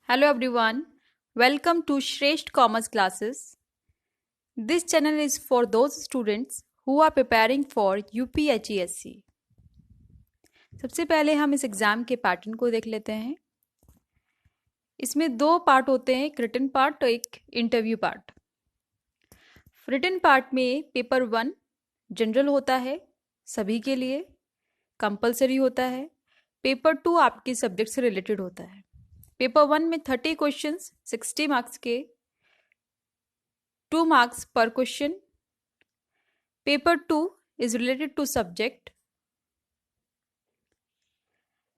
Hello everyone, welcome to Shresht Commerce Classes. This channel is for those students who are preparing for UPHESC. सबसे पहले हम इस exam के pattern को देख लेते हैं। इसमें दो पार्ट होते हैं, एक रिटन पार्ट और एक इंटरव्यू पार्ट। रिटन पार्ट में पेपर 1 जनरल होता है, सभी के लिए कंपलसरी होता है। पेपर 2 आपके सब्जेक्ट से रिलेटेड होता है। पेपर 1 में 30 क्वेश्चंस 60 मार्क्स के, 2 मार्क्स पर question. Paper 2 is related to subject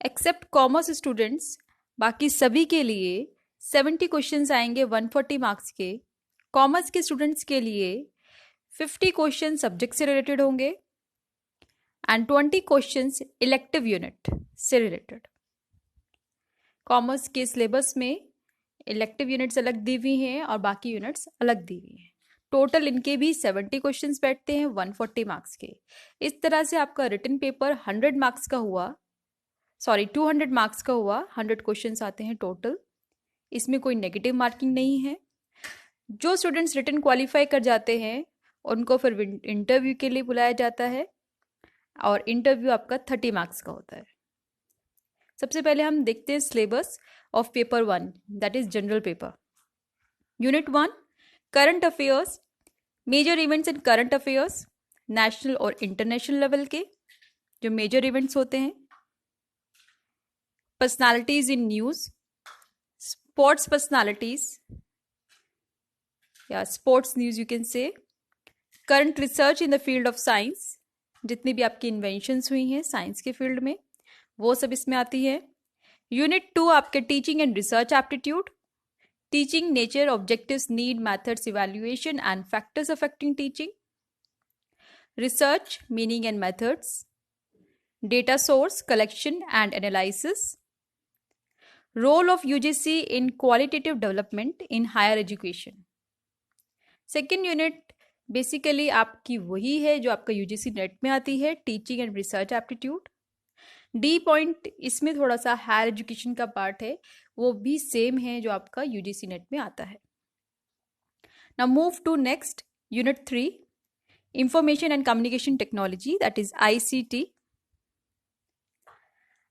except commerce students, बाकी सभी के लिए 70 क्वेश्चंस आएंगे 140 मार्क्स के। कॉमर्स के स्टूडेंट्स के लिए 50 क्वेश्चन सब्जेक्ट से रिलेटेड होंगे एंड 20 क्वेश्चंस इलेक्टिव यूनिट से रिलेटेड। कॉमर्स के सिलेबस में इलेक्टिव यूनिट्स अलग दी हुई हैं और बाकी यूनिट्स अलग दी हुई हैं। टोटल इनके भी 70 क्वेश्चंस बैठते हैं 140 मार्क्स के। इस तरह से आपका रिटन पेपर 200 मार्क्स का हुआ, 100 क्वेश्चंस आते हैं टोटल। इसमें कोई नेगेटिव मार्किंग नहीं है। जो स्टूडेंट्स रिटन क्वालिफाई कर जाते हैं उनको फिर इंटरव्यू के लिए बुलाया जाता है और इंटरव्यू आपका 30 मार्क्स का होता है। सबसे पहले हम देखते हैं syllabus of paper 1, that is general paper. Unit 1 current affairs, major events in current affairs, national और इंटरनेशनल लेवल के जो मेजर इवेंट्स होते हैं। Personalities in news, sports personalities या sports news you can say. Current research in the field of science, जितनी भी आपकी inventions हुई हैं साइंस के फील्ड में वो सब इसमें आती है। यूनिट 2 आपके teaching and research aptitude, teaching nature, objectives, need, methods, evaluation and factors affecting teaching. Research meaning and methods, data source collection and analysis, role of UGC in qualitative development in higher education. Second unit basically आपकी वही है जो आपका UGC net में आती है, teaching and research aptitude. D point इसमें थोड़ा सा हायर एजुकेशन का पार्ट है, वो भी सेम है जो आपका यूजीसी नेट में आता है। Now move to next unit 3 information and communication technology, that is ICT.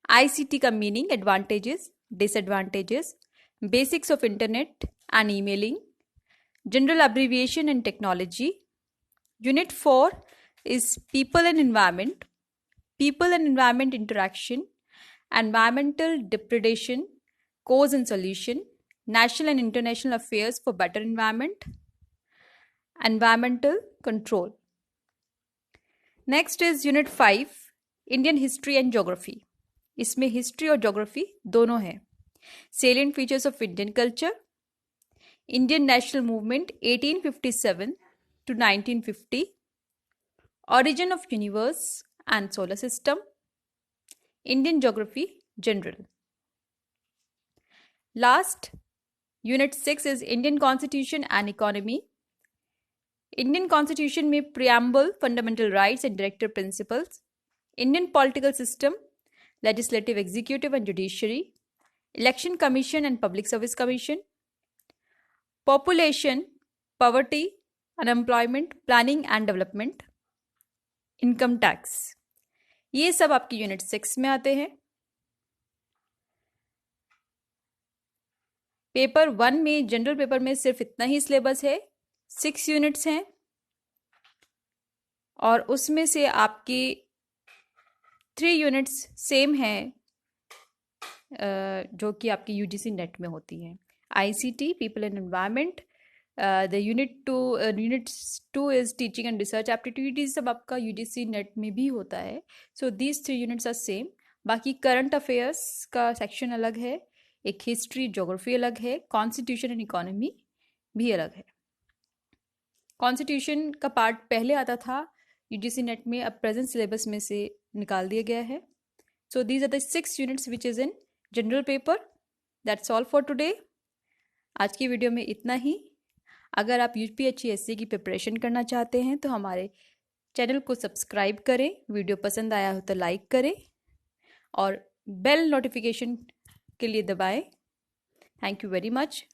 ICT का meaning advantages, disadvantages, basics of internet and emailing, general abbreviation and technology. Unit 4 is people and environment, people and environment interaction, environmental depredation, cause and solution, national and international affairs for better environment, environmental control. Next is unit 5 Indian history and geography. इसमें history और geography दोनों है। salient features of Indian culture, Indian national movement 1857 to 1950, origin of universe and solar system, Indian geography general. Last, unit 6 is Indian constitution and economy. Indian constitution में preamble, fundamental rights and directive principles, Indian political system, legislative, executive and judiciary, election commission and public service commission, population, poverty, unemployment, planning and development, income tax. ये सब आपकी unit 6 में आते हैं। Paper 1 में general paper में सिर्फ इतना ही सिलेबस है, 6 यूनिट्स हैं और उसमें से आपकी 3 यूनिट्स सेम हैं जो कि आपकी यूजीसी नेट में होती हैं। ICT, people and environment, the unit 2 is teaching and research aptitude, सब आपका यूजीसी नेट में भी होता है। So these 3 units are same. बाकी करंट अफेयर्स का सेक्शन अलग है, एक हिस्ट्री ज्योग्राफी अलग है, कॉन्स्टिट्यूशन एंड इकोनॉमी भी अलग है। कॉन्स्टिट्यूशन का पार्ट पहले आता था यूजीसी नेट में, अब प्रेजेंट सिलेबस में से निकाल दिया गया है। So these are the 6 units which is in general paper. That's all for today. आज की वीडियो में इतना ही। अगर आप यूपीएचसीएससी की प्रिपरेशन करना चाहते हैं तो हमारे चैनल को सब्सक्राइब करें, वीडियो पसंद आया हो तो लाइक करें और बेल नोटिफिकेशन के लिए दबाएं Thank you very much.